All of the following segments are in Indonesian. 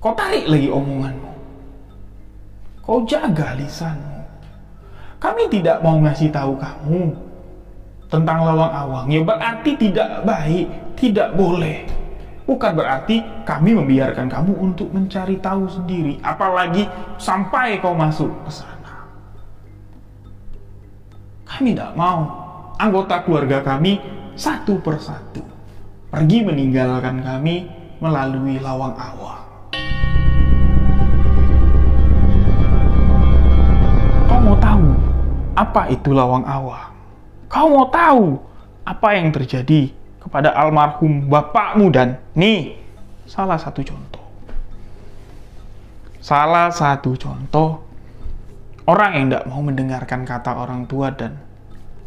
Kau tarik lagi omonganmu. Kau jaga lisanmu. Kami tidak mau ngasih tahu kamu tentang lawang awang. Ya berarti tidak baik, tidak boleh. Bukan berarti kami membiarkan kamu untuk mencari tahu sendiri. Apalagi sampai kau masuk ke sana. Kami tidak mau anggota keluarga kami satu persatu pergi meninggalkan kami melalui lawang awang. Kau mau tahu apa itu lawang awang? Kau mau tahu apa yang terjadi kepada almarhum bapakmu? Dan nih, salah satu contoh. Salah satu contoh orang yang tidak mau mendengarkan kata orang tua dan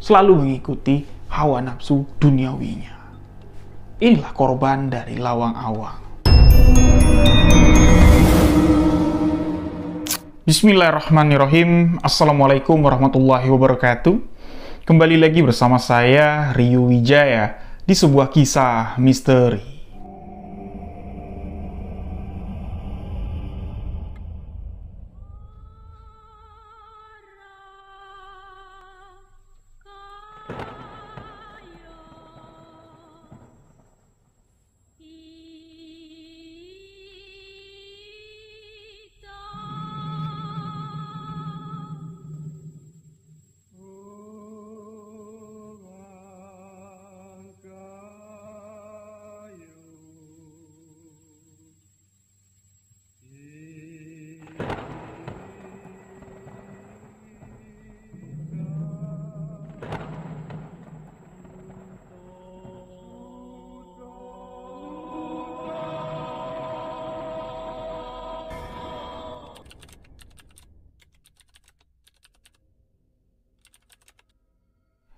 selalu mengikuti hawa nafsu duniawinya. Inilah korban dari lawang awang. Bismillahirrahmanirrahim. Assalamualaikum warahmatullahi wabarakatuh. Kembali lagi bersama saya, Rio Wijaya, di sebuah kisah misteri.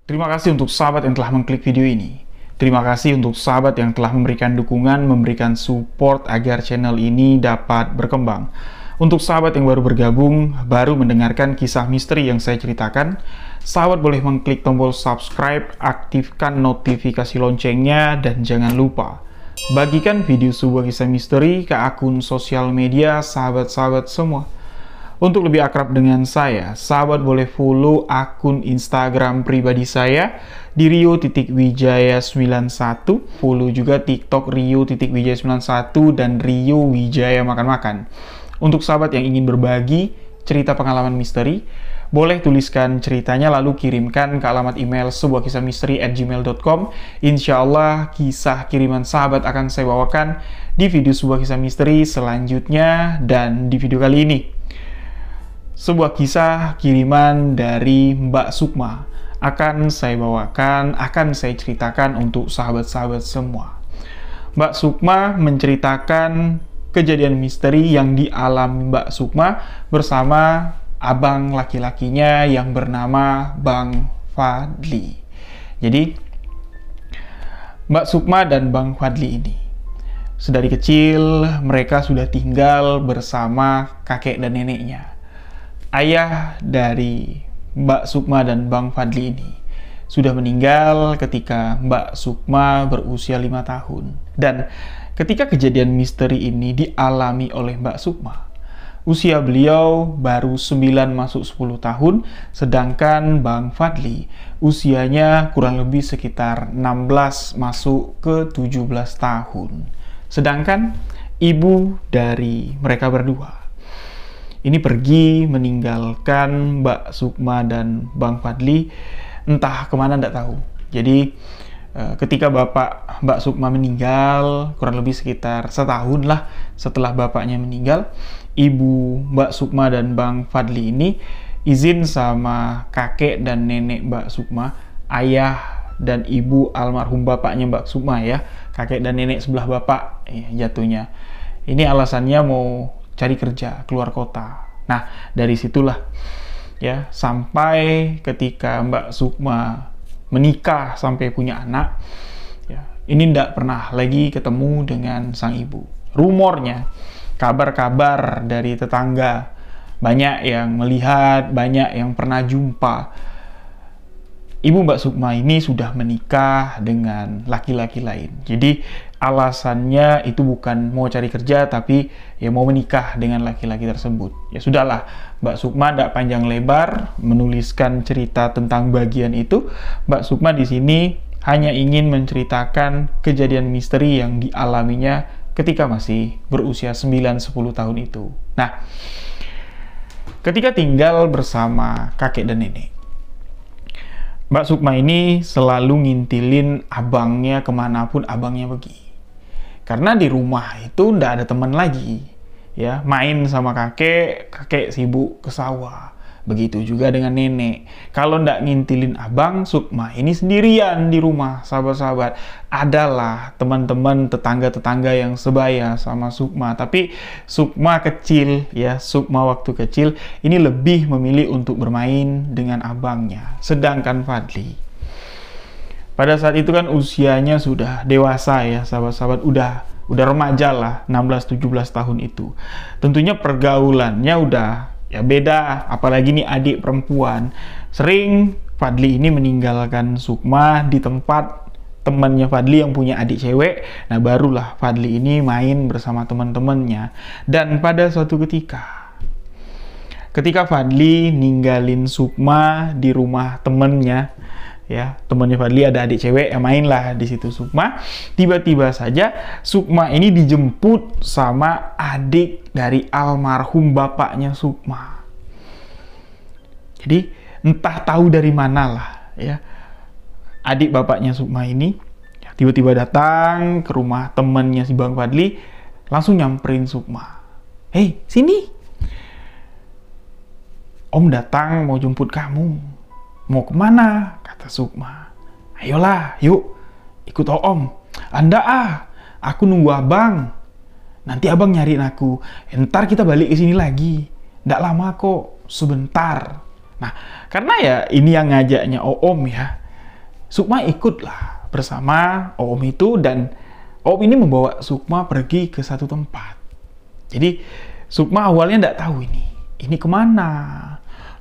Terima kasih untuk sahabat yang telah mengklik video ini. Terima kasih untuk sahabat yang telah memberikan dukungan, memberikan support agar channel ini dapat berkembang. Untuk sahabat yang baru bergabung, baru mendengarkan kisah misteri yang saya ceritakan, sahabat boleh mengklik tombol subscribe, aktifkan notifikasi loncengnya, dan jangan lupa bagikan video sebuah kisah misteri ke akun sosial media sahabat-sahabat semua. Untuk lebih akrab dengan saya, sahabat boleh follow akun Instagram pribadi saya di rio.wijaya91, follow juga TikTok rio.wijaya91 dan Rio Wijaya Makan-Makan. Untuk sahabat yang ingin berbagi cerita pengalaman misteri, boleh tuliskan ceritanya lalu kirimkan ke alamat email sebuahkisahmisteri@gmail.com. Insya Allah kisah kiriman sahabat akan saya bawakan di video sebuah kisah misteri selanjutnya. Dan di video kali ini, sebuah kisah kiriman dari Mbak Sukma akan saya bawakan, akan saya ceritakan untuk sahabat-sahabat semua. Mbak Sukma menceritakan kejadian misteri yang dialami Mbak Sukma bersama abang laki-lakinya yang bernama Bang Fadli. Jadi, Mbak Sukma dan Bang Fadli ini sedari kecil mereka sudah tinggal bersama kakek dan neneknya. Ayah dari Mbak Sukma dan Bang Fadli ini sudah meninggal ketika Mbak Sukma berusia 5 tahun. Dan ketika kejadian misteri ini dialami oleh Mbak Sukma, usia beliau baru 9 masuk 10 tahun, sedangkan Bang Fadli usianya kurang lebih sekitar 16 masuk ke 17 tahun. Sedangkan ibu dari mereka berdua ini pergi meninggalkan Mbak Sukma dan Bang Fadli, entah kemana tidak tahu. Jadi ketika bapak Mbak Sukma meninggal, kurang lebih sekitar setahun lah setelah bapaknya meninggal, ibu Mbak Sukma dan Bang Fadli ini izin sama kakek dan nenek Mbak Sukma, ayah dan ibu almarhum bapaknya Mbak Sukma ya, kakek dan nenek sebelah bapak ya, jatuhnya. Ini alasannya mau cari kerja keluar kota. Nah, dari situlah ya, sampai ketika Mbak Sukma menikah sampai punya anak ya, ini tidak pernah lagi ketemu dengan sang ibu. Rumornya, kabar-kabar dari tetangga, banyak yang melihat, banyak yang pernah jumpa ibu Mbak Sukma ini sudah menikah dengan laki-laki lain. Jadi alasannya itu bukan mau cari kerja, tapi ya mau menikah dengan laki-laki tersebut. Ya sudahlah, Mbak Sukma tidak panjang lebar menuliskan cerita tentang bagian itu. Mbak Sukma di sini hanya ingin menceritakan kejadian misteri yang dialaminya ketika masih berusia 9-10 tahun itu. Nah, ketika tinggal bersama kakek dan nenek, Mbak Sukma ini selalu ngintilin abangnya kemanapun abangnya pergi. Karena di rumah itu ndak ada teman lagi. Ya, main sama kakek, kakek sibuk ke sawah. Begitu juga dengan nenek. Kalau ndak ngintilin abang, Sukma ini sendirian di rumah, sahabat-sahabat. Adalah teman-teman tetangga-tetangga yang sebaya sama Sukma. Tapi Sukma kecil, ya, Sukma waktu kecil ini lebih memilih untuk bermain dengan abangnya. Sedangkan Fadli, pada saat itu kan usianya sudah dewasa ya, sahabat-sahabat, udah remaja lah, 16-17 tahun itu. Tentunya pergaulannya udah ya beda, apalagi nih adik perempuan. Sering Fadli ini meninggalkan Sukma di tempat temannya Fadli yang punya adik cewek. Nah, barulah Fadli ini main bersama teman-temannya. Dan pada suatu ketika Fadli ninggalin Sukma di rumah temannya, ya, temannya Fadli ada adik cewek yang mainlah di situ Sukma. Tiba-tiba saja Sukma ini dijemput sama adik dari almarhum bapaknya Sukma. Jadi entah tahu dari mana lah, ya, adik bapaknya Sukma ini ya, tiba-tiba datang ke rumah temannya si Bang Fadli, langsung nyamperin Sukma. "Hei, sini, Om datang mau jemput kamu." "Mau kemana?" kata Sukma. "Ayolah, yuk, ikut Om." "Anda aku nunggu abang. Nanti abang nyariin aku. Ntar kita balik ke sini lagi. Nggak lama kok, sebentar." Nah, karena ya ini yang ngajaknya Om ya, Sukma ikutlah bersama Om itu, dan Om ini membawa Sukma pergi ke satu tempat. Jadi Sukma awalnya nggak tahu ini kemana.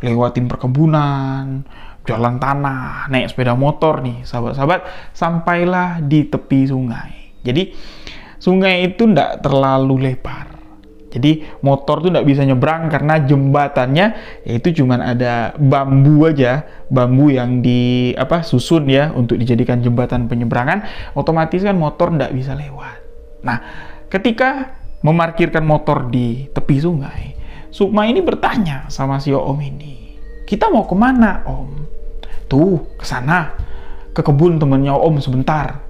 Lewatin perkebunan, jalan tanah, naik sepeda motor nih, sahabat-sahabat, sampailah di tepi sungai. Jadi sungai itu ndak terlalu lebar. Jadi motor tuh ndak bisa nyebrang karena jembatannya yaitu cuman ada bambu aja, bambu yang susun ya untuk dijadikan jembatan penyeberangan. Otomatis kan motor ndak bisa lewat. Nah, ketika memarkirkan motor di tepi sungai, Sukma ini bertanya sama si Om ini, "Kita mau kemana, Om?" "Tuh, ke sana, ke kebun temennya Om sebentar."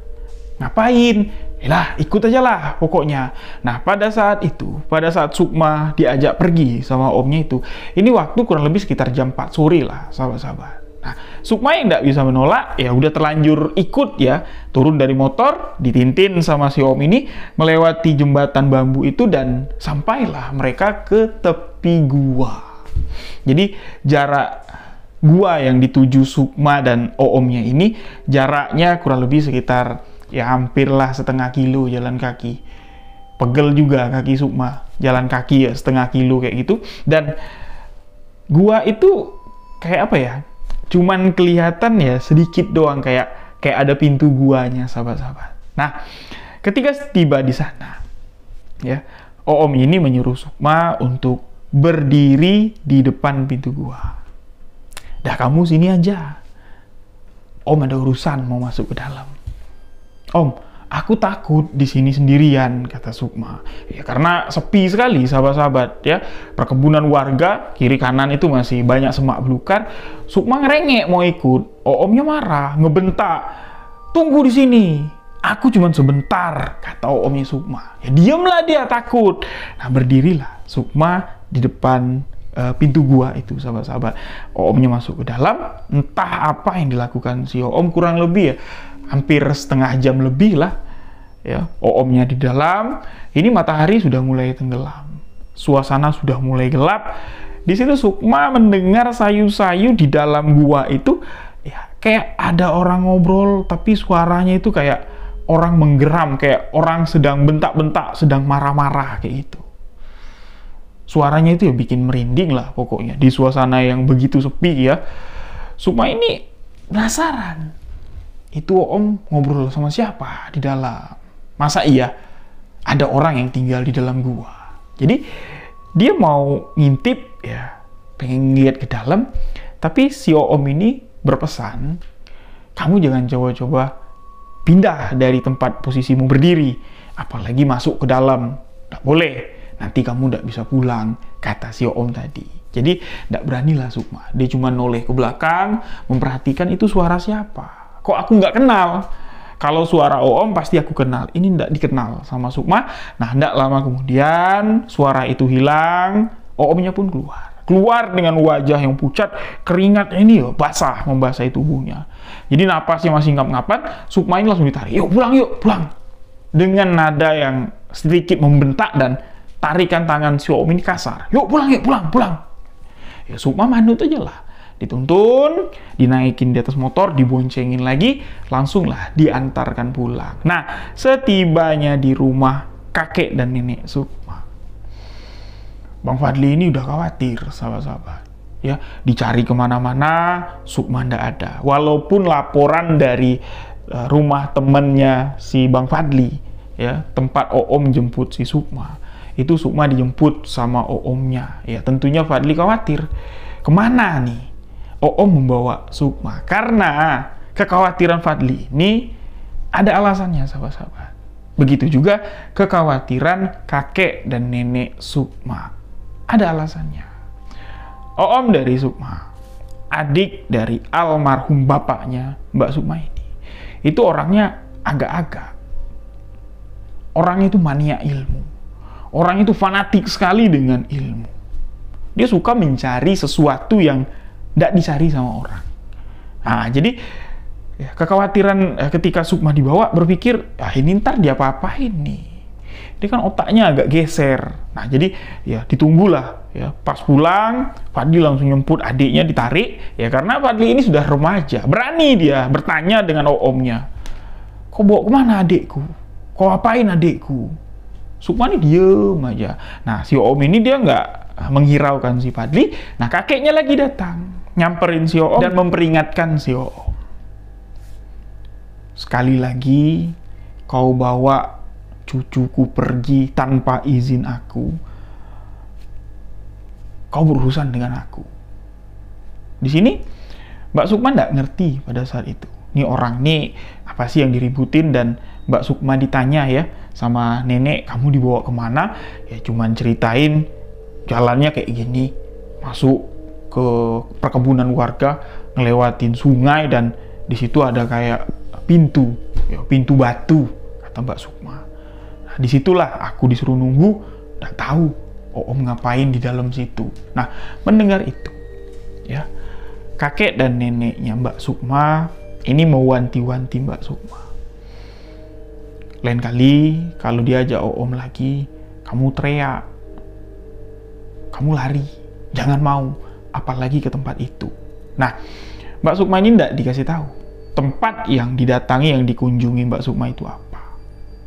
"Ngapain?" "Yalah, ikut aja lah pokoknya." Nah, pada saat Sukma diajak pergi sama Omnya itu, ini waktu kurang lebih sekitar jam 4 sore lah, sahabat-sahabat. Nah, Sukma yang nggak bisa menolak, ya udah terlanjur ikut ya, turun dari motor, ditintin sama si Om ini, melewati jembatan bambu itu, dan sampailah mereka ke tepi gua. Jadi jarak gua yang dituju Sukma dan Omnya ini, jaraknya kurang lebih sekitar ya hampirlah setengah kilo jalan kaki. Pegel juga kaki Sukma, jalan kaki ya setengah kilo kayak gitu. Dan gua itu kayak apa ya, cuman kelihatan ya sedikit doang, kayak ada pintu guanya, sahabat-sahabat. Nah, ketika tiba di sana, ya, Om ini menyuruh Sukma untuk berdiri di depan pintu gua. "Dah, kamu sini aja. Om ada urusan mau masuk ke dalam." "Om, aku takut di sini sendirian," kata Sukma. Ya, karena sepi sekali, sahabat-sahabat, ya. Perkebunan warga, kiri kanan itu masih banyak semak belukar. Sukma ngerengek mau ikut. Omnya marah, ngebentak. "Tunggu di sini. Aku cuma sebentar," kata Omnya Sukma. Ya diamlah dia, takut. Nah, berdirilah Sukma di depan pintu gua itu, sahabat-sahabat. Omnya masuk ke dalam. Entah apa yang dilakukan si Om, kurang lebih ya hampir setengah jam lebih lah, ya. Omnya di dalam. Ini matahari sudah mulai tenggelam, suasana sudah mulai gelap. Di situ Sukma mendengar sayu-sayu di dalam gua itu, ya kayak ada orang ngobrol, tapi suaranya itu kayak orang menggeram, kayak orang sedang bentak-bentak, sedang marah-marah kayak gitu. Suaranya itu ya bikin merinding lah pokoknya di suasana yang begitu sepi ya. Sukma ini penasaran, itu Om ngobrol sama siapa di dalam. Masa iya ada orang yang tinggal di dalam gua? Jadi dia mau ngintip ya, pengen ngeliat ke dalam, tapi si Om ini berpesan, kamu jangan coba-coba pindah dari tempat posisimu berdiri, apalagi masuk ke dalam, nggak boleh, nanti kamu nggak bisa pulang, kata si Om tadi. Jadi nggak beranilah Sukma, dia cuma noleh ke belakang, memperhatikan itu suara siapa, kok aku nggak kenal. Kalau suara Om pasti aku kenal, ini nggak dikenal sama Sukma. Nah, nggak lama kemudian suara itu hilang, Omnya pun keluar dengan wajah yang pucat, keringatnya ini basah, membasahi tubuhnya. Jadi napasnya masih ngap-ngapan, Sukma ini langsung ditarik, yuk pulang, dengan nada yang sedikit membentak dan tarikan tangan si Om ini kasar, yuk pulang. Ya Sukma manut aja lah, dituntun, dinaikin di atas motor, diboncengin lagi, langsunglah diantarkan pulang. Nah, setibanya di rumah kakek dan nenek Sukma, Bang Fadli ini udah khawatir, sahabat-sahabat. Ya, dicari kemana-mana, Sukma ndak ada. Walaupun laporan dari rumah temennya si Bang Fadli, ya, tempat Om jemput si Sukma, itu Sukma dijemput sama Omnya. Ya, tentunya Fadli khawatir. Kemana nih Om membawa Sukma? Karena kekhawatiran Fadli ini ada alasannya, sahabat-sahabat. Begitu juga kekhawatiran kakek dan nenek Sukma. Ada alasannya. Om dari Sukma, adik dari almarhum bapaknya Mbak Sukma ini, itu orangnya agak-agak. Orang itu mania ilmu. Orang itu fanatik sekali dengan ilmu. Dia suka mencari sesuatu yang tidak dicari sama orang. Nah, jadi ya, kekhawatiran ketika Sukma dibawa, berpikir, ini ntar dia apa-apain nih. Dia kan otaknya agak geser. Nah, jadi ya ditunggulah. Ya, pas pulang, Fadli langsung nyemput adiknya, ditarik. Ya, karena Fadli ini sudah remaja. Berani dia bertanya dengan Omnya. Kau bawa kemana adikku? Kau apain adikku? Sukma ini diem aja. Nah, si Om ini dia nggak menghiraukan si Fadli. Nah, kakeknya lagi datang, nyamperin si Om dan memperingatkan si Om. Sekali lagi, kau bawa cucuku pergi tanpa izin aku, kau berurusan dengan aku. Di sini, Mbak Sukma nggak ngerti pada saat itu. Ini orang nih, apa sih yang diributin, dan Mbak Sukma ditanya ya sama nenek, kamu dibawa kemana? Ya cuman ceritain jalannya kayak gini, masuk ke perkebunan warga, ngelewatin sungai, dan di situ ada kayak pintu, ya, pintu batu, kata Mbak Sukma. Nah, disitulah aku disuruh nunggu, nggak tahu Om ngapain di dalam situ. Nah, mendengar itu, ya, kakek dan neneknya Mbak Sukma ini mewanti-wanti Mbak Sukma. Lain kali kalau diajak Om lagi, kamu teriak, kamu lari, jangan mau, apalagi ke tempat itu. Nah, Mbak Sukma ini tidak dikasih tahu tempat yang didatangi, yang dikunjungi Mbak Sukma itu apa.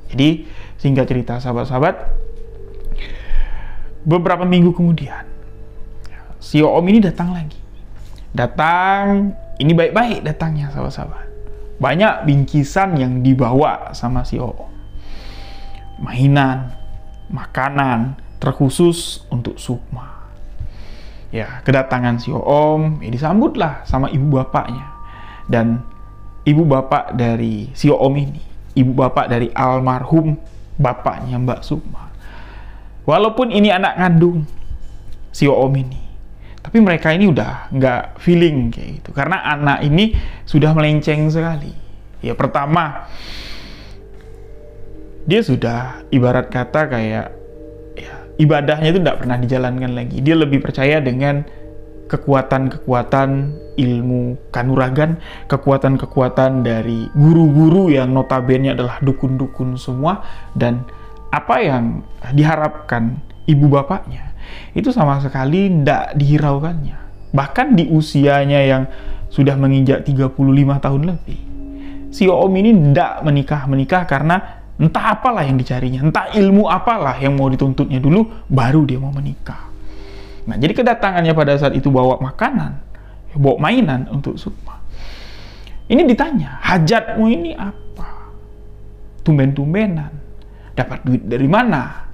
Jadi, singkat cerita sahabat-sahabat, beberapa minggu kemudian, si Om ini datang lagi. Datang, ini baik-baik datangnya sahabat-sahabat. Banyak bingkisan yang dibawa sama si Om. Mainan, makanan, terkhusus untuk Sukma. Ya, kedatangan si Om, ya disambutlah sama ibu bapaknya. Dan ibu bapak dari si Om ini, ibu bapak dari almarhum bapaknya Mbak Sukma. Walaupun ini anak kandung si Om ini, tapi mereka ini udah nggak feeling kayak gitu. Karena anak ini sudah melenceng sekali. Ya, pertama, dia sudah ibarat kata kayak ya, ibadahnya itu tidak pernah dijalankan lagi. Dia lebih percaya dengan kekuatan-kekuatan ilmu kanuragan, kekuatan-kekuatan dari guru-guru yang notabene adalah dukun-dukun semua, dan apa yang diharapkan ibu bapaknya itu sama sekali tidak dihiraukannya. Bahkan di usianya yang sudah menginjak 35 tahun lebih, si Om ini tidak menikah karena entah apalah yang dicarinya, entah ilmu apalah yang mau dituntutnya dulu, baru dia mau menikah. Nah, jadi kedatangannya pada saat itu bawa makanan, bawa mainan untuk Sukma. Ini ditanya, hajatmu ini apa? tumben-tumbenan? Dapat duit dari mana?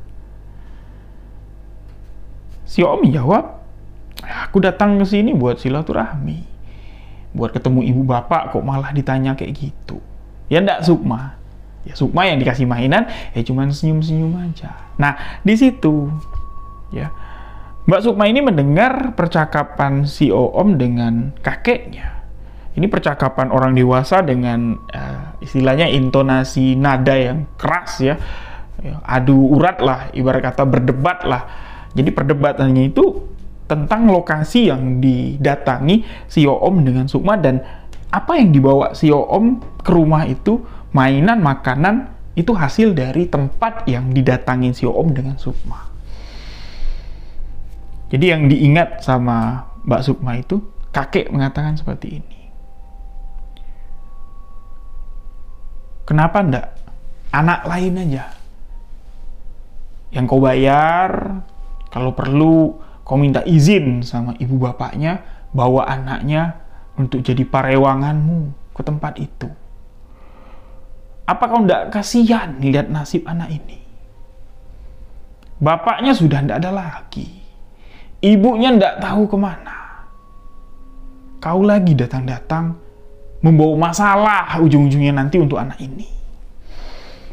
Si Om jawab, aku datang ke sini buat silaturahmi, buat ketemu ibu bapak, kok malah ditanya kayak gitu. Ya ndak Sukma. Ya Sukma yang dikasih mainan, ya cuman senyum-senyum aja. Nah, di situ ya Mbak Sukma ini mendengar percakapan si Om dengan kakeknya. Ini percakapan orang dewasa dengan istilahnya intonasi nada yang keras ya. Adu urat lah, ibarat kata berdebat lah. Jadi perdebatannya itu tentang lokasi yang didatangi si Om dengan Sukma, dan apa yang dibawa si Om ke rumah itu, mainan, makanan, itu hasil dari tempat yang didatangi si Om dengan Sukma. Jadi yang diingat sama Mbak Sukma itu, kakek mengatakan seperti ini. Kenapa ndak anak lain aja yang kau bayar, kalau perlu kau minta izin sama ibu bapaknya, bawa anaknya untuk jadi parewanganmu ke tempat itu. Apa kau ndak kasihan lihat nasib anak ini? Bapaknya sudah ndak ada lagi, ibunya ndak tahu kemana. Kau lagi datang-datang membawa masalah ujung-ujungnya nanti untuk anak ini.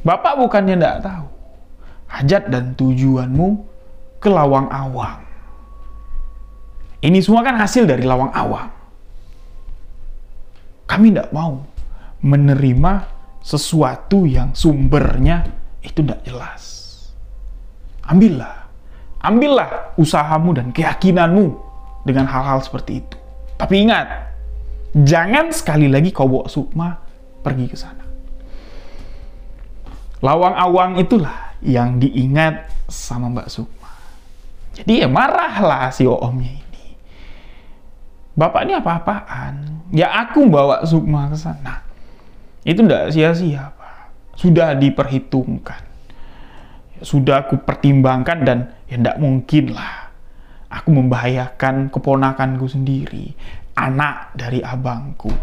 Bapak bukannya ndak tahu hajat dan tujuanmu ke Lawang Awang. Ini semua kan hasil dari Lawang Awang. Kami ndak mau menerima sesuatu yang sumbernya itu ndak jelas. Ambillah usahamu dan keyakinanmu dengan hal-hal seperti itu. Tapi ingat, jangan sekali lagi kau bawa Sukma pergi ke sana. Lawang Awang itulah yang diingat sama Mbak Sukma. Jadi ya marahlah si Omnya ini. Bapak ini apa-apaan? Ya aku bawa Sukma ke sana. Itu ndak sia-sia, Pak. Sudah diperhitungkan. Sudah aku pertimbangkan, dan ya ndak mungkin lah aku membahayakan keponakanku sendiri, anak dari abangku.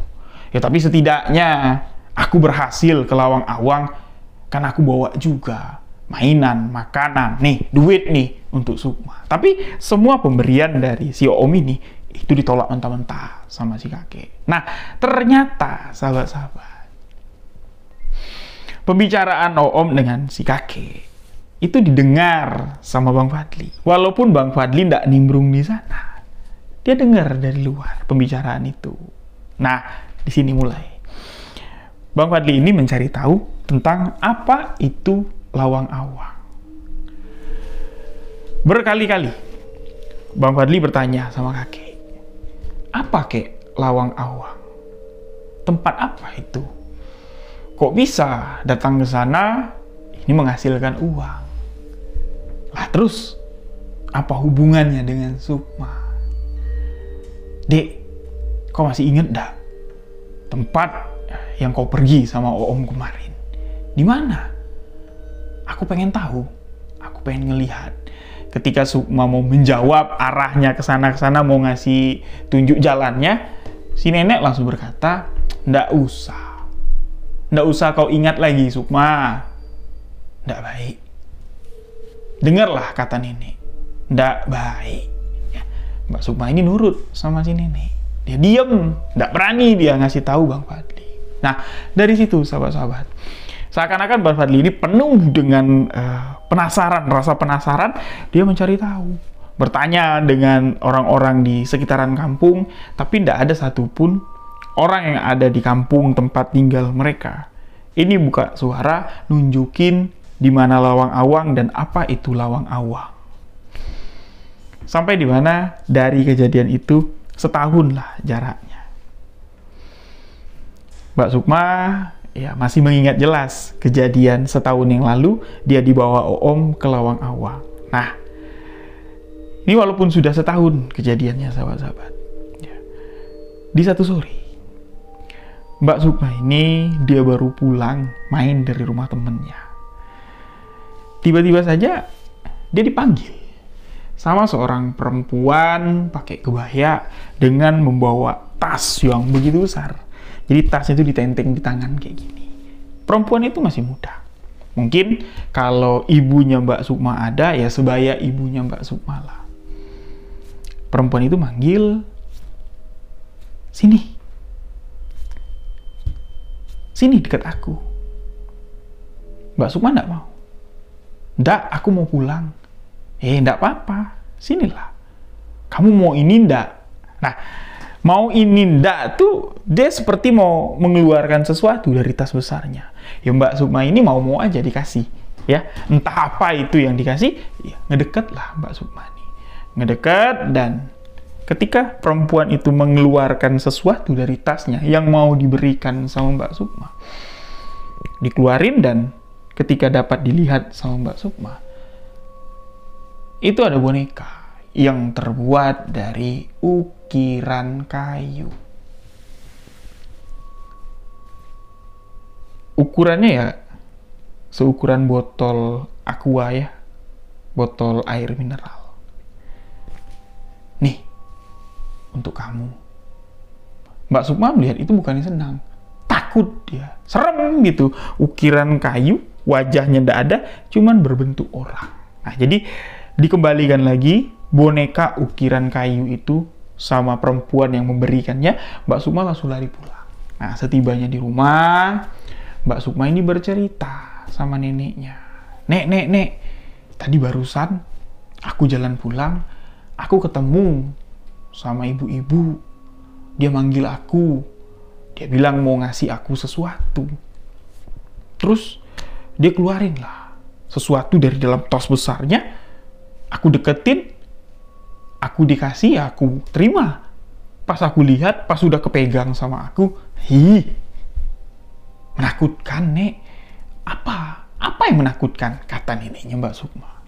Ya tapi setidaknya aku berhasil ke Lawang Awang, kan aku bawa juga mainan, makanan, nih, duit nih untuk Sukma. Tapi semua pemberian dari si Om ini itu ditolak mentah-mentah sama si kakek. Nah, ternyata sahabat-sahabat, pembicaraan Om dengan si kakek itu didengar sama Bang Fadli. Walaupun Bang Fadli ndak nimbrung di sana, dia dengar dari luar pembicaraan itu. Nah, di sini mulai Bang Fadli ini mencari tahu tentang apa itu Lawang Awang. Berkali-kali Bang Fadli bertanya sama kakek, apa kek Lawang Awang? Tempat apa itu? Kok bisa datang ke sana ini menghasilkan uang? Lah terus apa hubungannya dengan Sukma? Dek, kau masih inget dak tempat yang kau pergi sama Om kemarin? Di mana? Aku pengen tahu, aku pengen ngelihat. Ketika Sukma mau menjawab arahnya ke sana mau ngasih tunjuk jalannya, si nenek langsung berkata, ndak usah kau ingat lagi Sukma, ndak baik. Dengarlah kata nenek, ndak baik. Ya, Mbak Sukma ini nurut sama si nenek. Dia diem, ndak berani dia ngasih tahu Bang Fadli. Nah, dari situ sahabat-sahabat, seakan-akan Bang Fadli ini penuh dengan rasa penasaran. Dia mencari tahu, bertanya dengan orang-orang di sekitaran kampung, tapi tidak ada satupun orang yang ada di kampung tempat tinggal mereka ini buka suara nunjukin di mana Lawang Awang dan apa itu Lawang Awang. Sampai di mana dari kejadian itu setahun lah jaraknya. Mbak Sukma ya masih mengingat jelas kejadian setahun yang lalu dia dibawa Om ke Lawang Awang. Nah, ini walaupun sudah setahun kejadiannya sahabat-sahabat, ya, di satu sore Mbak Sukma ini dia baru pulang main dari rumah temennya. Tiba-tiba saja dia dipanggil sama seorang perempuan pakai kebaya dengan membawa tas yang begitu besar. Jadi tasnya itu ditenteng di tangan kayak gini. Perempuan itu masih muda. Mungkin kalau ibunya Mbak Sukma ada, ya sebaya ibunya Mbak Sukma lah. Perempuan itu manggil, sini. Sini dekat aku. Mbak Sukma nggak mau. Nggak, aku mau pulang. Nggak apa-apa. Sinilah. Kamu mau ini nggak? Nah, mau ini ndak tuh dia seperti mau mengeluarkan sesuatu dari tas besarnya. Ya Mbak Sukma ini mau aja dikasih, ya. Entah apa itu yang dikasih, ya ngedeket lah Mbak Sukma ini. Ngedeket, dan ketika perempuan itu mengeluarkan sesuatu dari tasnya yang mau diberikan sama Mbak Sukma, dikeluarin, dan ketika dapat dilihat sama Mbak Sukma, itu ada boneka yang terbuat dari ukiran kayu. Ukurannya ya seukuran botol aqua, ya, botol air mineral. Nih, untuk kamu. Mbak Sukma melihat itu bukannya senang, takut dia, serem gitu. Ukiran kayu, wajahnya ndak ada, cuman berbentuk orang. Nah, jadi dikembalikan lagi boneka ukiran kayu itu sama perempuan yang memberikannya. Mbak Sukma langsung lari pulang. Nah, setibanya di rumah, Mbak Sukma ini bercerita sama neneknya. Nek, tadi barusan aku jalan pulang, aku ketemu sama ibu-ibu. Dia manggil aku, dia bilang mau ngasih aku sesuatu. Terus dia keluarin lah sesuatu dari dalam tos besarnya. Aku deketin, aku dikasih, ya aku terima. Pas aku lihat, pas sudah kepegang sama aku, menakutkan, Nek. Apa yang menakutkan? Kata neneknya Mbak Sukma.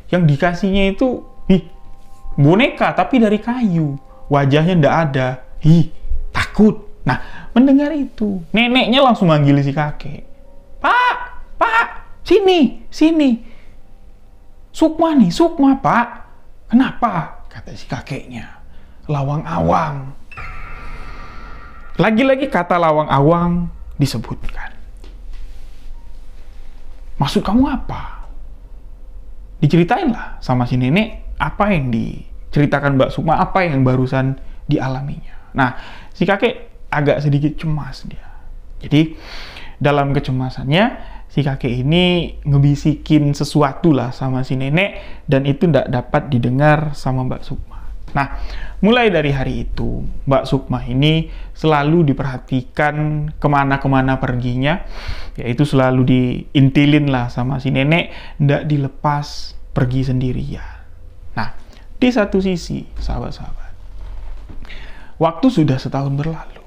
Yang dikasihnya itu, boneka tapi dari kayu. Wajahnya ndak ada. Takut. Nah, mendengar itu, neneknya langsung manggil si kakek. Pak, sini. Sukma, Pak. Kenapa? Kata si kakeknya. Lawang awang. Lagi-lagi kata lawang awang disebutkan. Maksud kamu apa? Diceritain lah sama si nenek apa yang diceritakan Mbak Sukma, apa yang barusan dialaminya. Nah, si kakek agak sedikit cemas dia. Jadi, dalam kecemasannya, si kakek ini ngebisikin sesuatu lah sama si nenek, dan itu tidak dapat didengar sama Mbak Sukma. Nah, mulai dari hari itu, Mbak Sukma ini selalu diperhatikan kemana-kemana perginya, yaitu selalu diintilin lah sama si nenek, tidak dilepas pergi sendirian. Nah, di satu sisi, sahabat-sahabat, waktu sudah setahun berlalu.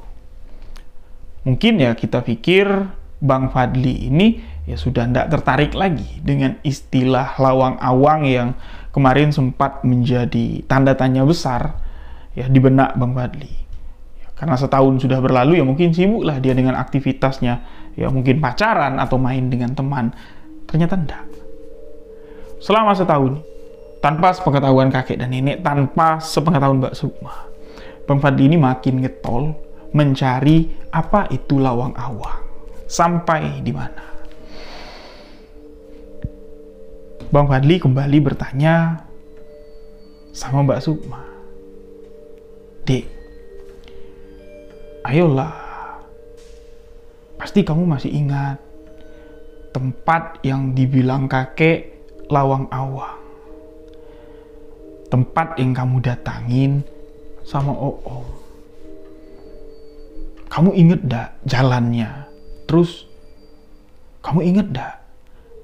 Mungkin ya kita pikir Bang Fadli ini ya sudah tidak tertarik lagi dengan istilah lawang awang yang kemarin sempat menjadi tanda tanya besar ya di benak Bang Fadli. Ya, karena setahun sudah berlalu, ya mungkin sibuk lah dia dengan aktivitasnya, ya mungkin pacaran atau main dengan teman. Ternyata enggak. Selama setahun, tanpa sepengetahuan kakek dan nenek, tanpa sepengetahuan Mbak Sukma, Bang Fadli ini makin getol mencari apa itu lawang awang. Sampai di mana? Bang Fadli kembali bertanya sama Mbak Sukma. Dek, ayolah. Pasti kamu masih ingat tempat yang dibilang kakek lawang awang. Tempat yang kamu datangin sama Oom. Kamu inget dak jalannya? Terus, kamu inget dak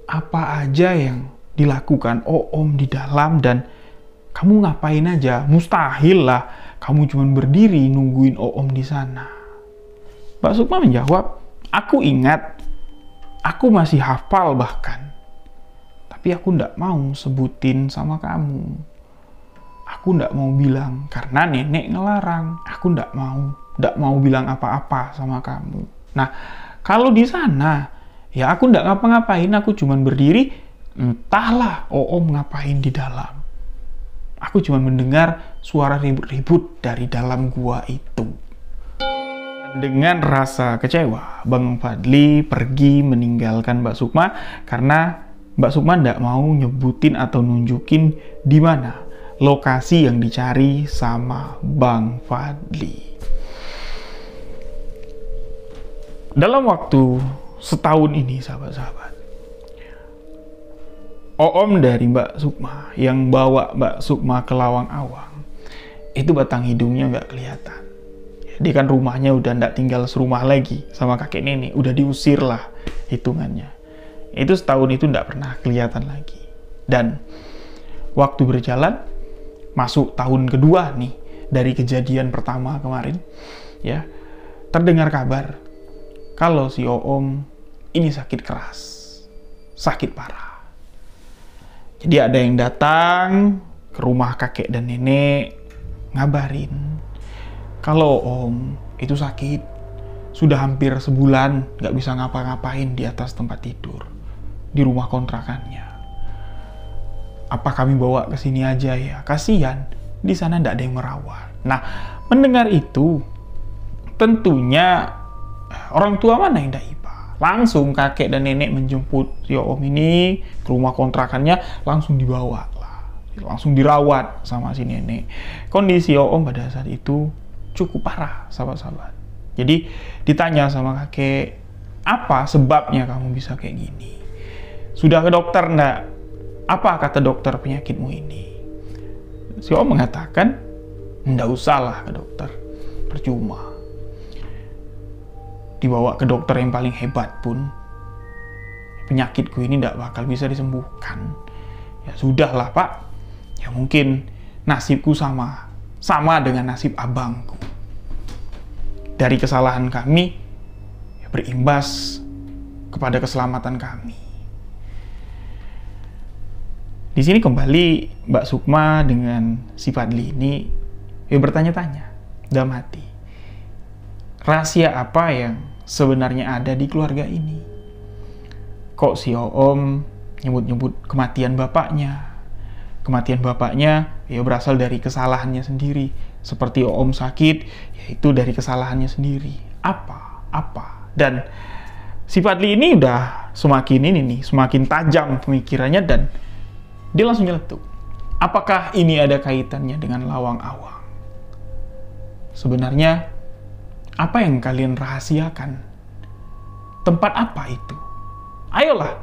apa aja yang dilakukan Oom di dalam, dan kamu ngapain aja? Mustahil lah kamu cuma berdiri nungguin Oom di sana. Mbak Sukma menjawab, aku ingat, aku masih hafal bahkan. Tapi aku ndak mau sebutin sama kamu. Aku ndak mau bilang karena nenek ngelarang. Aku ndak mau bilang apa-apa sama kamu. Nah, kalau di sana, ya aku ndak ngapa-ngapain, aku cuma berdiri. Entahlah Oom ngapain di dalam. Aku cuma mendengar suara ribut-ribut dari dalam gua itu. Dengan rasa kecewa, Bang Fadli pergi meninggalkan Mbak Sukma karena Mbak Sukma nggak mau nyebutin atau nunjukin di mana lokasi yang dicari sama Bang Fadli. Dalam waktu setahun ini, sahabat-sahabat, Oom dari Mbak Sukma yang bawa Mbak Sukma ke Lawang Awang, itu batang hidungnya nggak kelihatan. Dia kan rumahnya udah nggak tinggal serumah lagi sama kakek nenek, udah diusir lah hitungannya. Itu setahun itu nggak pernah kelihatan lagi. Dan waktu berjalan, masuk tahun kedua nih dari kejadian pertama kemarin, ya, terdengar kabar kalau si Oom ini sakit keras, sakit parah. Jadi ada yang datang ke rumah kakek dan nenek ngabarin kalau Om itu sakit, sudah hampir sebulan nggak bisa ngapa-ngapain di atas tempat tidur di rumah kontrakannya. Apa kami bawa ke sini aja ya? Kasihan, di sana nggak ada yang merawat. Nah, mendengar itu, tentunya orang tua mana yang nggak iba? Langsung kakek dan nenek menjemput si Om ini ke rumah kontrakannya, langsung dibawa lah, langsung dirawat sama si nenek. Kondisi Om pada saat itu cukup parah, sahabat-sahabat. Jadi ditanya sama kakek, apa sebabnya kamu bisa kayak gini? Sudah ke dokter enggak? Apa kata dokter penyakitmu ini? Si Om mengatakan, enggak usahlah ke dokter, percuma. Dibawa ke dokter yang paling hebat pun, penyakitku ini enggak bakal bisa disembuhkan. Ya sudahlah Pak, ya mungkin nasibku sama dengan nasib abangku. Dari kesalahan kami, ya berimbas kepada keselamatan kami. Di sini kembali Mbak Sukma dengan si Fadli ini bertanya-tanya dalam hati, rahasia apa yang sebenarnya ada di keluarga ini? Kok si Oom nyebut-nyebut kematian bapaknya? Kematian bapaknya ya berasal dari kesalahannya sendiri. Seperti Oom sakit, yaitu dari kesalahannya sendiri. Apa? Dan si Fadli ini udah semakin tajam pemikirannya dan dia langsung nyeletuk. Apakah ini ada kaitannya dengan Lawang Awang? Sebenarnya, apa yang kalian rahasiakan? Tempat apa itu? Ayolah,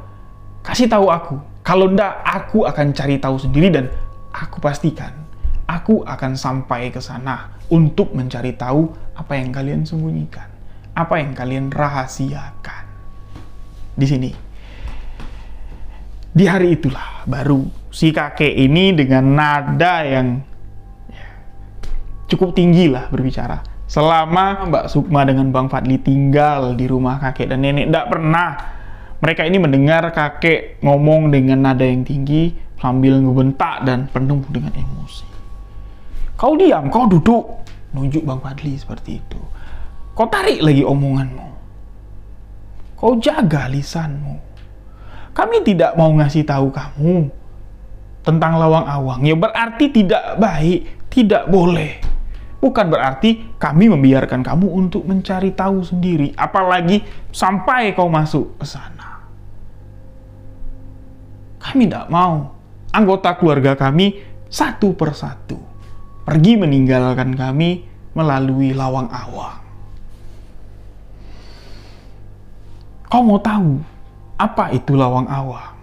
kasih tahu aku. Kalau enggak, aku akan cari tahu sendiri dan aku pastikan aku akan sampai ke sana untuk mencari tahu apa yang kalian sembunyikan, apa yang kalian rahasiakan. Di sini. Di hari itulah baru si kakek ini dengan nada yang cukup tinggi lah berbicara. Selama Mbak Sukma dengan Bang Fadli tinggal di rumah kakek dan nenek, tidak pernah mereka ini mendengar kakek ngomong dengan nada yang tinggi sambil ngebentak dan penuh dengan emosi. Kau diam, kau duduk, nunjuk Bang Fadli seperti itu. Kau tarik lagi omonganmu. Kau jaga lisanmu. Kami tidak mau ngasih tahu kamu tentang Lawang Awang. Ya berarti tidak baik, tidak boleh. Bukan berarti kami membiarkan kamu untuk mencari tahu sendiri. Apalagi sampai kau masuk ke sana. Kami tidak mau anggota keluarga kami satu persatu pergi meninggalkan kami melalui Lawang Awang. Kau mau tahu apa itu Lawang Awang?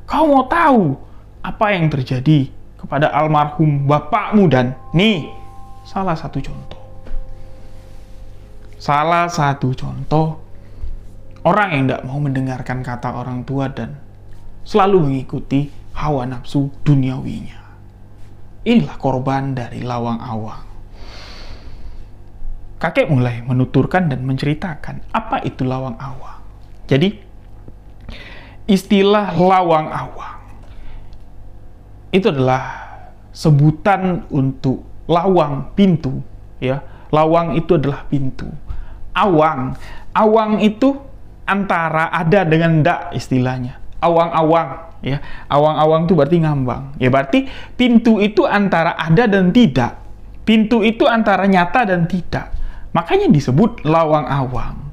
Kau mau tahu apa yang terjadi kepada almarhum bapakmu? Dan nih, salah satu contoh. Salah satu contoh orang yang tidak mau mendengarkan kata orang tua dan selalu mengikuti hawa nafsu duniawinya. Inilah korban dari Lawang Awang. Kakek mulai menuturkan dan menceritakan apa itu Lawang Awang. Jadi, istilah Lawang Awang itu adalah sebutan untuk lawang, pintu, ya. Lawang itu adalah pintu. Awang itu antara ada dengan ndak istilahnya. Awang-awang, ya. Awang-awang itu berarti ngambang. Ya berarti pintu itu antara ada dan tidak. Pintu itu antara nyata dan tidak. Makanya disebut lawang awang.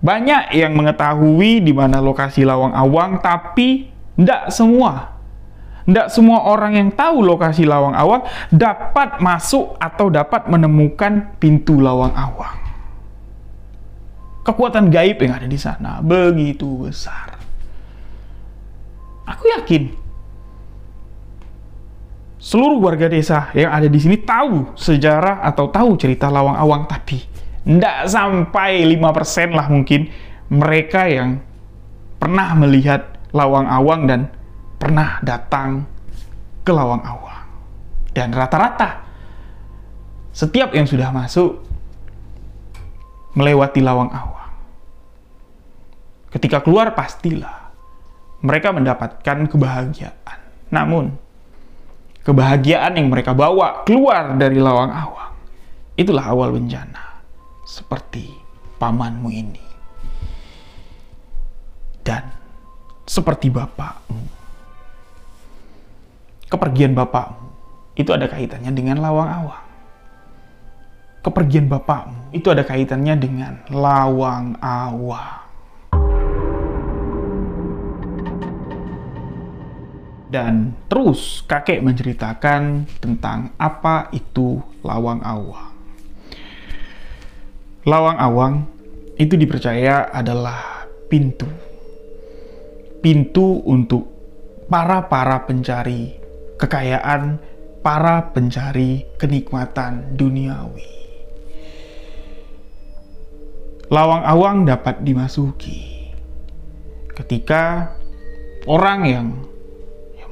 Banyak yang mengetahui di mana lokasi lawang awang, tapi tidak semua. Tidak semua orang yang tahu lokasi lawang awang dapat masuk atau dapat menemukan pintu lawang awang. Kekuatan gaib yang ada di sana begitu besar. Aku yakin seluruh warga desa yang ada di sini tahu sejarah atau tahu cerita lawang awang, tapi tidak sampai 5% lah mungkin mereka yang pernah melihat lawang awang dan pernah datang ke lawang awang. Dan rata-rata setiap yang sudah masuk melewati lawang awang, ketika keluar pastilah mereka mendapatkan kebahagiaan. Namun kebahagiaan yang mereka bawa keluar dari lawang awang, itulah awal bencana, seperti pamanmu ini dan seperti bapakmu. Kepergian bapakmu itu ada kaitannya dengan lawang awang. Kepergian bapakmu itu ada kaitannya dengan lawang awang. Dan terus kakek menceritakan tentang apa itu lawang awang. Lawang awang itu dipercaya adalah pintu. Pintu untuk para pencari kekayaan, para pencari kenikmatan duniawi. Lawang awang dapat dimasuki ketika orang yang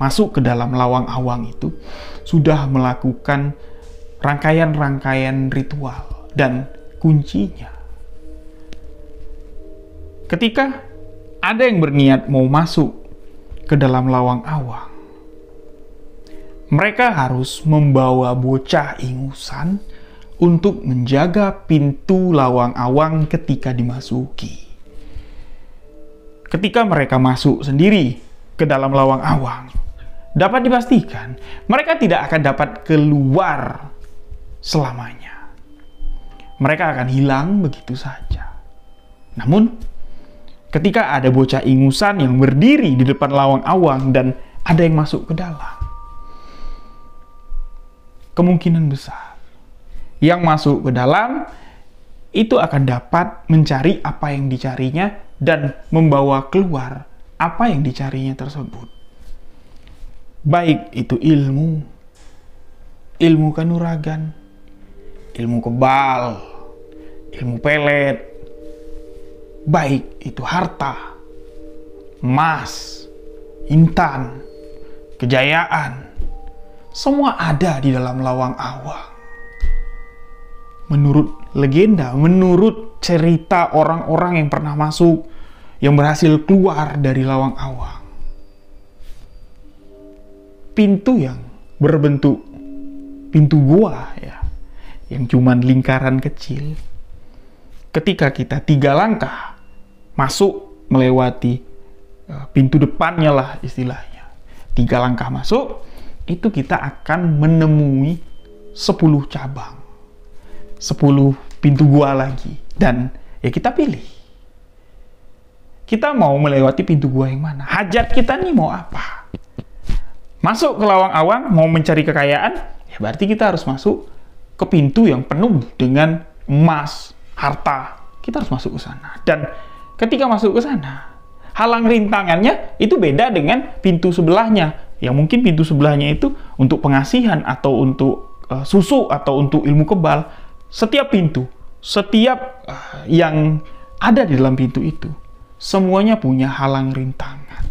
masuk ke dalam lawang awang itu sudah melakukan rangkaian-rangkaian ritual, dan kuncinya ketika ada yang berniat mau masuk ke dalam lawang awang, mereka harus membawa bocah ingusan untuk menjaga pintu lawang awang ketika dimasuki. Ketika mereka masuk sendiri ke dalam lawang awang, dapat dipastikan mereka tidak akan dapat keluar selamanya. Mereka akan hilang begitu saja. Namun, ketika ada bocah ingusan yang berdiri di depan lawang awang dan ada yang masuk ke dalam, kemungkinan besar yang masuk ke dalam itu akan dapat mencari apa yang dicarinya dan membawa keluar apa yang dicarinya tersebut. Baik itu ilmu kanuragan, ilmu kebal, ilmu pelet, baik itu harta, emas, intan, kejayaan, semua ada di dalam lawang awang. Menurut legenda, menurut cerita orang-orang yang pernah masuk, yang berhasil keluar dari lawang awang, pintu yang berbentuk pintu gua ya, yang cuman lingkaran kecil, ketika kita 3 langkah masuk melewati pintu depannya lah istilahnya, 3 langkah masuk, itu kita akan menemui 10 cabang, 10 pintu gua lagi. Dan ya kita pilih, kita mau melewati pintu gua yang mana, hajat kita nih mau apa. Masuk ke lawang awang mau mencari kekayaan, ya berarti kita harus masuk ke pintu yang penuh dengan emas, harta. Kita harus masuk ke sana. Dan ketika masuk ke sana, halang rintangannya itu beda dengan pintu sebelahnya. Yang mungkin pintu sebelahnya itu untuk pengasihan atau untuk susu atau untuk ilmu kebal. Setiap pintu, setiap yang ada di dalam pintu itu, semuanya punya halang rintangan.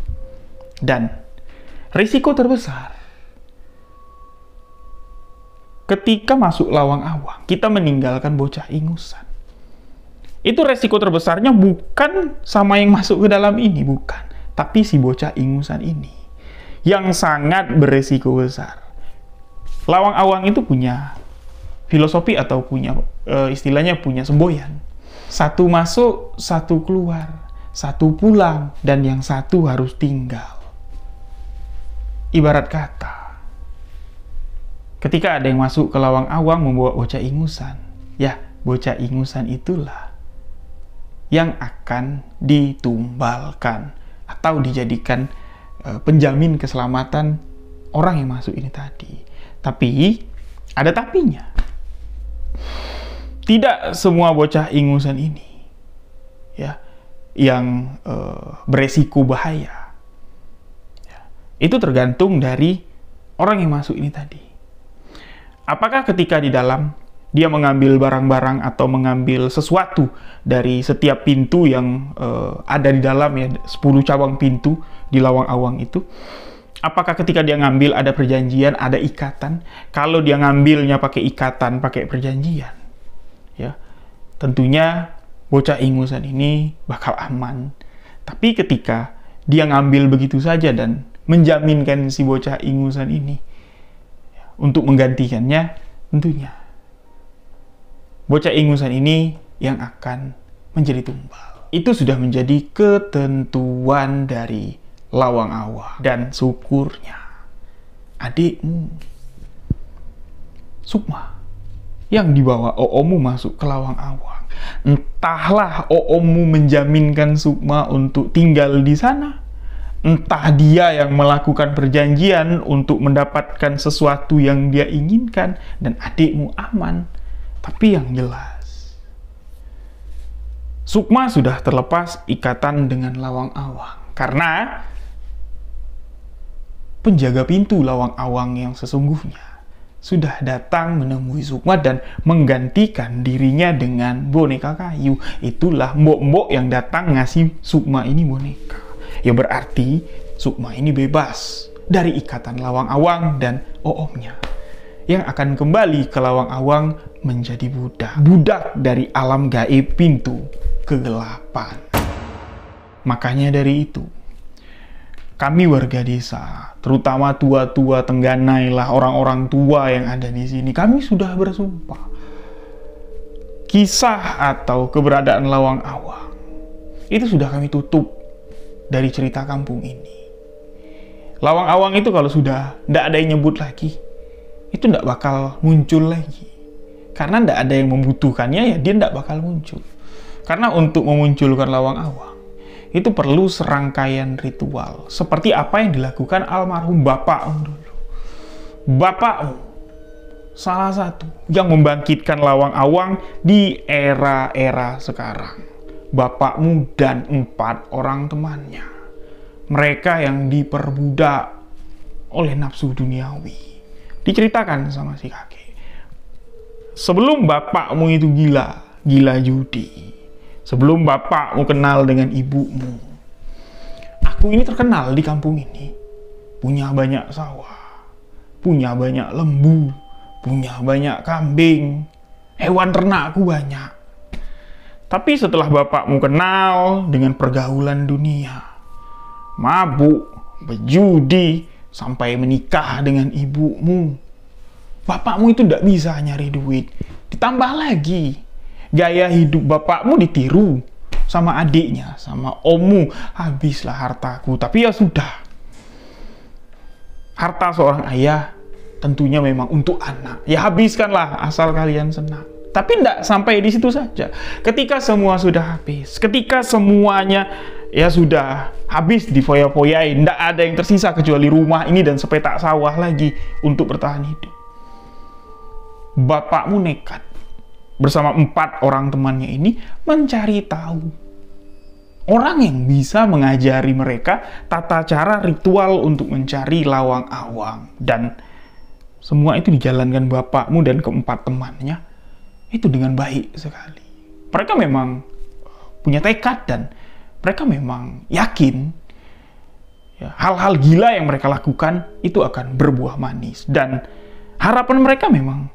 Dan risiko terbesar ketika masuk lawang awang, kita meninggalkan bocah ingusan. Itu resiko terbesarnya bukan sama yang masuk ke dalam ini, bukan. Tapi si bocah ingusan ini yang sangat beresiko besar. Lawang awang itu punya filosofi atau punya istilahnya punya semboyan. Satu masuk, satu keluar, satu pulang, dan yang satu harus tinggal. Ibarat kata, ketika ada yang masuk ke lawang awang membawa bocah ingusan, ya bocah ingusan itulah yang akan ditumbalkan atau dijadikan penjamin keselamatan orang yang masuk ini tadi. Tapi ada tapinya. Tidak semua bocah ingusan ini ya yang beresiko bahaya. Ya, itu tergantung dari orang yang masuk ini tadi. Apakah ketika di dalam dia mengambil barang-barang atau mengambil sesuatu dari setiap pintu yang ada di dalam, ya 10 cabang pintu di Lawang Awang itu, apakah ketika dia ngambil ada perjanjian, ada ikatan? Kalau dia ngambilnya pakai ikatan, pakai perjanjian, ya tentunya bocah ingusan ini bakal aman. Tapi ketika dia ngambil begitu saja dan menjaminkan si bocah ingusan ini, ya, untuk menggantikannya, tentunya bocah ingusan ini yang akan menjadi tumbal. Itu sudah menjadi ketentuan dari Lawang Awang. Dan syukurnya adikmu Sukma yang dibawa Oomu masuk ke Lawang Awang. Entahlah Oomu menjaminkan Sukma untuk tinggal di sana, entah dia yang melakukan perjanjian untuk mendapatkan sesuatu yang dia inginkan dan adikmu aman. Tapi yang jelas, Sukma sudah terlepas ikatan dengan Lawang Awang. Karena penjaga pintu Lawang Awang yang sesungguhnya sudah datang menemui Sukma dan menggantikan dirinya dengan boneka kayu. Itulah mbok-mbok yang datang ngasih Sukma ini boneka. Ya berarti Sukma ini bebas dari ikatan Lawang Awang dan Oomnya, yang akan kembali ke Lawang Awang menjadi budak dari alam gaib pintu kegelapan. Makanya dari itu, kami warga desa, terutama tua-tua Tengganai lah, orang-orang tua yang ada di sini, kami sudah bersumpah kisah atau keberadaan Lawang Awang itu sudah kami tutup dari cerita kampung ini. Lawang Awang itu kalau sudah tidak ada yang nyebut lagi, itu tidak bakal muncul lagi. Karena tidak ada yang membutuhkannya, ya dia tidak bakal muncul. Karena untuk memunculkan Lawang Awang itu perlu serangkaian ritual, seperti apa yang dilakukan almarhum bapakmu dulu. Bapakmu salah satu yang membangkitkan Lawang Awang di era-era sekarang. Bapakmu dan 4 orang temannya, mereka yang diperbudak oleh nafsu duniawi. Diceritakan sama si kakek, sebelum bapakmu itu gila judi, sebelum bapakmu kenal dengan ibumu, aku ini terkenal di kampung ini, punya banyak sawah, punya banyak lembu, punya banyak kambing, hewan ternakku banyak. Tapi setelah bapakmu kenal dengan pergaulan dunia, mabuk, berjudi, sampai menikah dengan ibumu, bapakmu itu tidak bisa nyari duit. Ditambah lagi, gaya hidup bapakmu ditiru sama adiknya, sama ommu. Habislah hartaku. Tapi ya sudah, harta seorang ayah tentunya memang untuk anak. Ya habiskanlah asal kalian senang. Tapi tidak sampai di situ saja. Ketika semua sudah habis, ketika semuanya ya sudah habis difoya-foyain, tidak ada yang tersisa kecuali rumah ini dan sepetak sawah lagi untuk bertahan hidup, bapakmu nekat bersama 4 orang temannya ini mencari tahu orang yang bisa mengajari mereka tata cara ritual untuk mencari Lawang Awang. Dan semua itu dijalankan bapakmu dan ke-4 temannya itu dengan baik sekali. Mereka memang punya tekad dan mereka memang yakin ya, hal-hal gila yang mereka lakukan itu akan berbuah manis. Dan harapan mereka memang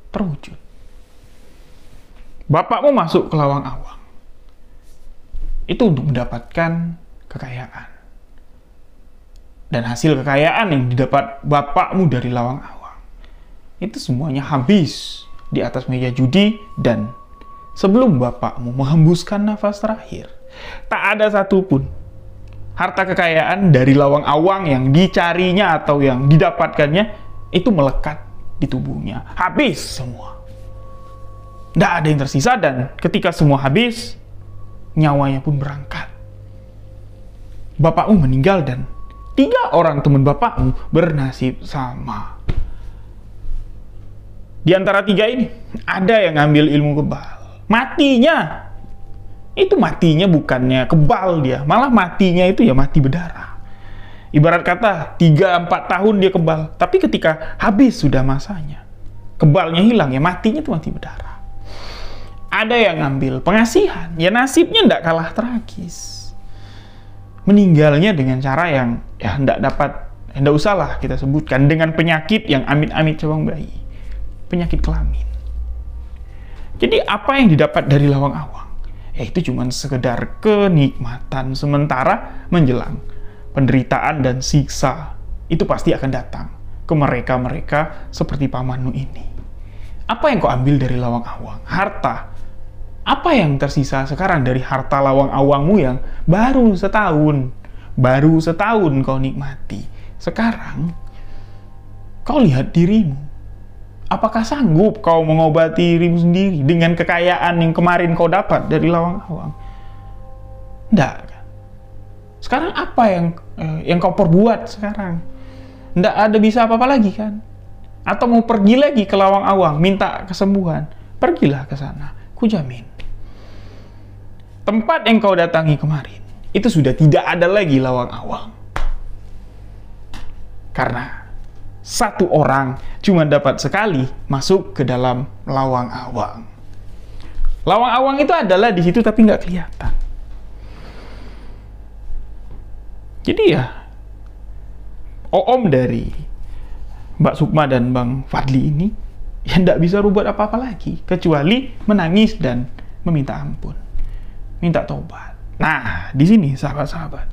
terwujud. Bapakmu masuk ke Lawang Awang itu untuk mendapatkan kekayaan. Dan hasil kekayaan yang didapat bapakmu dari Lawang Awang itu semuanya habis di atas meja judi. Dan sebelum bapakmu menghembuskan nafas terakhir, tak ada satupun harta kekayaan dari Lawang Awang yang dicarinya atau yang didapatkannya itu melekat di tubuhnya. Habis semua. Tidak ada yang tersisa, dan ketika semua habis, nyawanya pun berangkat. Bapakmu meninggal dan 3 orang teman bapakmu bernasib sama. Di antara 3 ini, ada yang ngambil ilmu kebal. Matinya, itu matinya bukannya kebal dia, malah matinya itu ya mati berdarah. Ibarat kata 3-4 tahun dia kebal, tapi ketika habis sudah masanya, kebalnya hilang, ya matinya itu mati berdarah. Ada yang ngambil pengasihan, ya nasibnya tidak kalah tragis. Meninggalnya dengan cara yang ya tidak usahlah kita sebutkan, dengan penyakit yang amit-amit cabang bayi, penyakit kelamin. Jadi apa yang didapat dari lawang awang? Ya itu cuma sekedar kenikmatan sementara menjelang penderitaan dan siksa itu pasti akan datang ke mereka-mereka seperti pamanmu ini. Apa yang kau ambil dari lawang awang? Harta. Apa yang tersisa sekarang dari harta lawang awangmu yang baru setahun kau nikmati? Sekarang kau lihat dirimu. Apakah sanggup kau mengobati dirimu sendiri dengan kekayaan yang kemarin kau dapat dari lawang awang? Tidak. Sekarang apa yang kau perbuat sekarang? Tidak ada bisa apa-apa lagi kan? Atau mau pergi lagi ke lawang awang minta kesembuhan? Pergilah ke sana, kujamin. Tempat yang kau datangi kemarin, itu sudah tidak ada lagi lawang awang. Karena 1 orang cuma dapat sekali masuk ke dalam lawang awang. Lawang awang itu adalah di situ tapi nggak kelihatan. Jadi ya, Om dari Mbak Sukma dan Bang Fadli ini ya nggak bisa berbuat apa-apa lagi kecuali menangis dan meminta ampun, minta tobat. Nah, di sini sahabat-sahabat,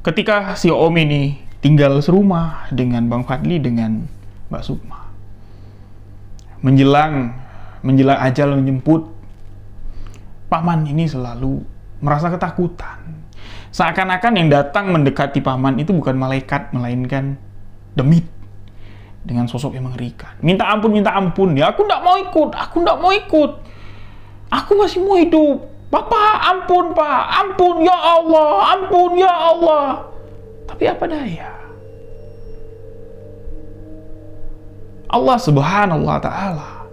ketika si Om ini tinggal serumah dengan Bang Fadli dengan Mbak Sukma, menjelang ajal menjemput, paman ini selalu merasa ketakutan. Seakan-akan yang datang mendekati paman itu bukan malaikat, melainkan demit dengan sosok yang mengerikan. Minta ampun, ya aku nggak mau ikut, aku masih mau hidup. Bapak, ampun Pak, ampun ya Allah. Tapi apa daya? Allah Subhanahu wa Ta'ala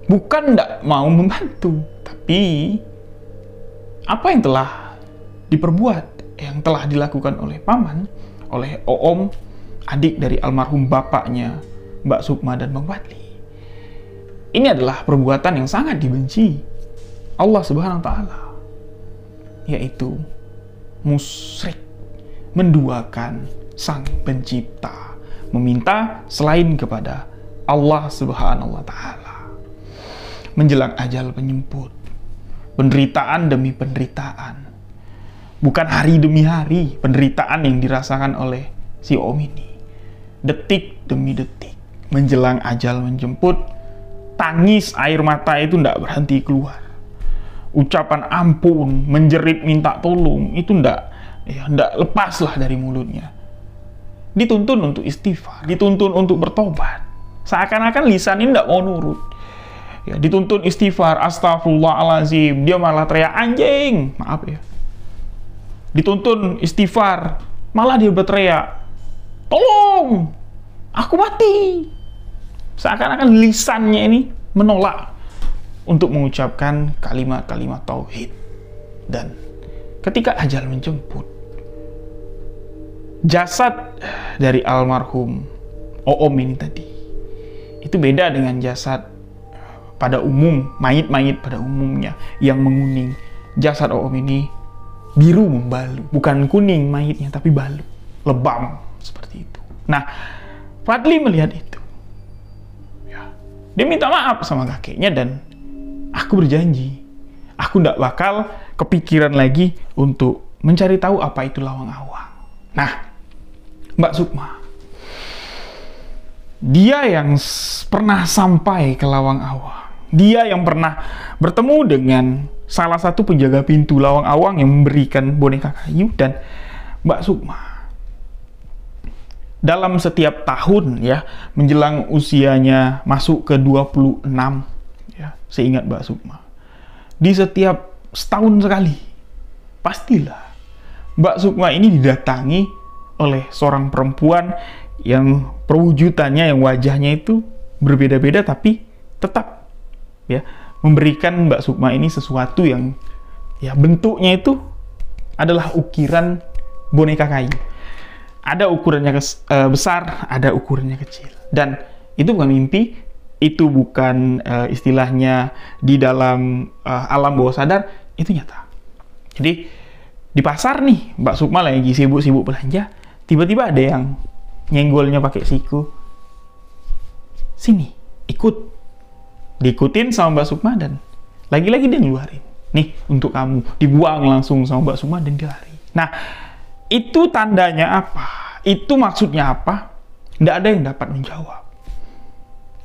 bukan tidak mau membantu, tapi apa yang telah diperbuat, yang telah dilakukan oleh paman, oleh Om, adik dari almarhum bapaknya Mbak Sukma dan Bang Fadli, ini adalah perbuatan yang sangat dibenci Allah Subhanahu wa Ta'ala, yaitu musyrik, menduakan Sang Pencipta, meminta selain kepada Allah Subhanahu wa Ta'ala. Menjelang ajal menjemput, penderitaan demi penderitaan, bukan hari demi hari penderitaan yang dirasakan oleh si Om ini, detik demi detik menjelang ajal menjemput, tangis air mata itu tidak berhenti keluar. Ucapan ampun, menjerit minta tolong itu tidak lepaslah dari mulutnya. Dituntun untuk istighfar, dituntun untuk bertobat. Seakan-akan lisan ini tidak mau nurut. Ya, dituntun istighfar, astagfirullahaladzim, dia malah teriak anjing, maaf ya. Dituntun istighfar, malah dia berteriak, tolong, aku mati. Seakan-akan lisannya ini menolak untuk mengucapkan kalimat-kalimat tauhid. Dan ketika ajal menjemput, jasad dari almarhum Om ini tadi itu beda dengan jasad pada umum, mayit-mayit pada umumnya yang menguning. Jasad Om ini biru membalu, bukan kuning mayitnya tapi balu, lebam seperti itu. Nah, Fadli melihat itu, ya, dia minta maaf sama kakeknya dan aku berjanji, aku tidak bakal kepikiran lagi untuk mencari tahu apa itu lawang awang. Nah, Mbak Sukma, dia yang pernah sampai ke lawang awang, dia yang pernah bertemu dengan salah satu penjaga pintu lawang awang yang memberikan boneka kayu, dan Mbak Sukma dalam setiap tahun ya, menjelang usianya masuk ke 26 ya, seingat Mbak Sukma, di setiap setahun sekali pastilah Mbak Sukma ini didatangi oleh seorang perempuan yang perwujudannya, yang wajahnya itu berbeda-beda, tapi tetap ya memberikan Mbak Sukma ini sesuatu yang ya bentuknya itu adalah ukiran boneka kayu. Ada ukurannya besar, ada ukurannya kecil. Dan itu bukan mimpi, itu bukan istilahnya di dalam alam bawah sadar, itu nyata. Jadi di pasar nih, Mbak Sukma lagi sibuk-sibuk belanja, tiba-tiba ada yang nyenggolnya pakai siku. Sini, ikut. Diikutin sama Mbak Sukma dan lagi-lagi dia ngeluarin. Nih, untuk kamu. Dibuang langsung sama Mbak Sukma dan dia lari. Nah, itu tandanya apa? Itu maksudnya apa? Nggak ada yang dapat menjawab.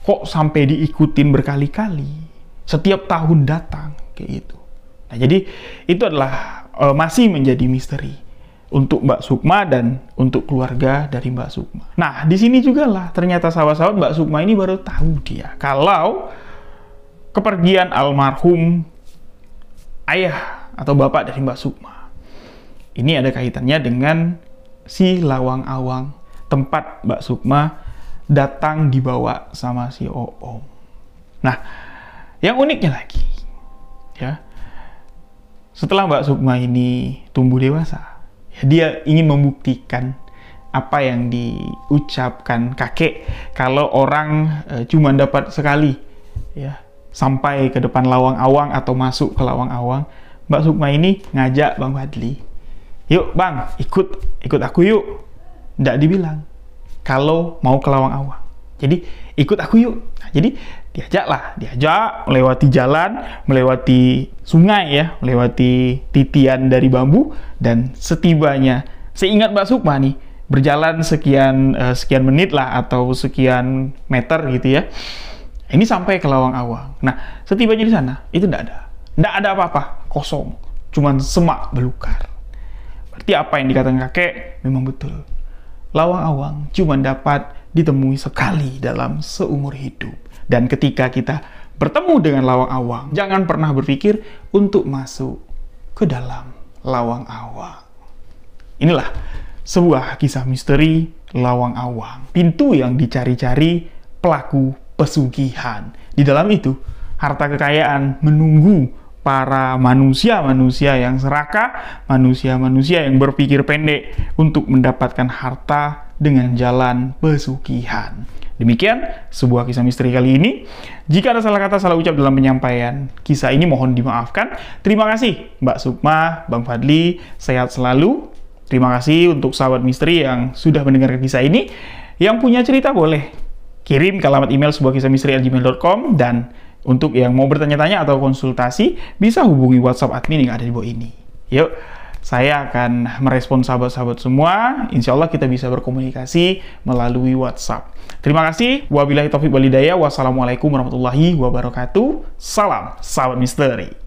Kok sampai diikutin berkali-kali? Setiap tahun datang, kayak gitu. Nah, jadi itu adalah masih menjadi misteri untuk Mbak Sukma dan untuk keluarga dari Mbak Sukma. Nah, di sini juga lah ternyata sahabat-sahabat Mbak Sukma ini baru tahu dia kalau kepergian almarhum ayah atau bapak dari Mbak Sukma ini ada kaitannya dengan si Lawang Awang, tempat Mbak Sukma datang dibawa sama si Oom. Nah, yang uniknya lagi ya, setelah Mbak Sukma ini tumbuh dewasa, ya, dia ingin membuktikan apa yang diucapkan kakek kalau orang cuma dapat sekali ya sampai ke depan Lawang Awang atau masuk ke Lawang Awang. Mbak Sukma ini ngajak Bang Fadli, yuk Bang, ikut aku yuk. Nggak dibilang kalau mau ke Lawang Awang, jadi ikut aku yuk. Nah, jadi diajak melewati jalan, melewati sungai ya, melewati titian dari bambu, dan setibanya, seingat Mbak Sukma nih, berjalan sekian menit lah atau sekian meter gitu ya. Ini sampai ke Lawang Awang. Nah, setibanya di sana itu nggak ada apa-apa, kosong, cuman semak belukar. Berarti apa yang dikatakan kakek memang betul. Lawang Awang cuma dapat ditemui sekali dalam seumur hidup. Dan ketika kita bertemu dengan Lawang Awang, jangan pernah berpikir untuk masuk ke dalam Lawang Awang. Inilah sebuah kisah misteri Lawang Awang. Pintu yang dicari-cari pelaku pesugihan. Di dalam itu, harta kekayaan menunggu para manusia-manusia yang serakah, manusia-manusia yang berpikir pendek untuk mendapatkan harta dengan jalan pesugihan. Demikian sebuah kisah misteri kali ini. Jika ada salah kata, salah ucap dalam penyampaian kisah ini, mohon dimaafkan. Terima kasih Mbak Sukma, Bang Fadli, sehat selalu. Terima kasih untuk sahabat misteri yang sudah mendengarkan kisah ini. Yang punya cerita boleh kirim ke alamat email sebuahkisahmisteri@gmail.com, dan untuk yang mau bertanya-tanya atau konsultasi bisa hubungi WhatsApp admin yang ada di bawah ini. Yuk, saya akan merespon sahabat-sahabat semua. Insya Allah kita bisa berkomunikasi melalui WhatsApp. Terima kasih. Wabillahi taufiq wal hidayah. Wassalamualaikum warahmatullahi wabarakatuh. Salam sahabat misteri.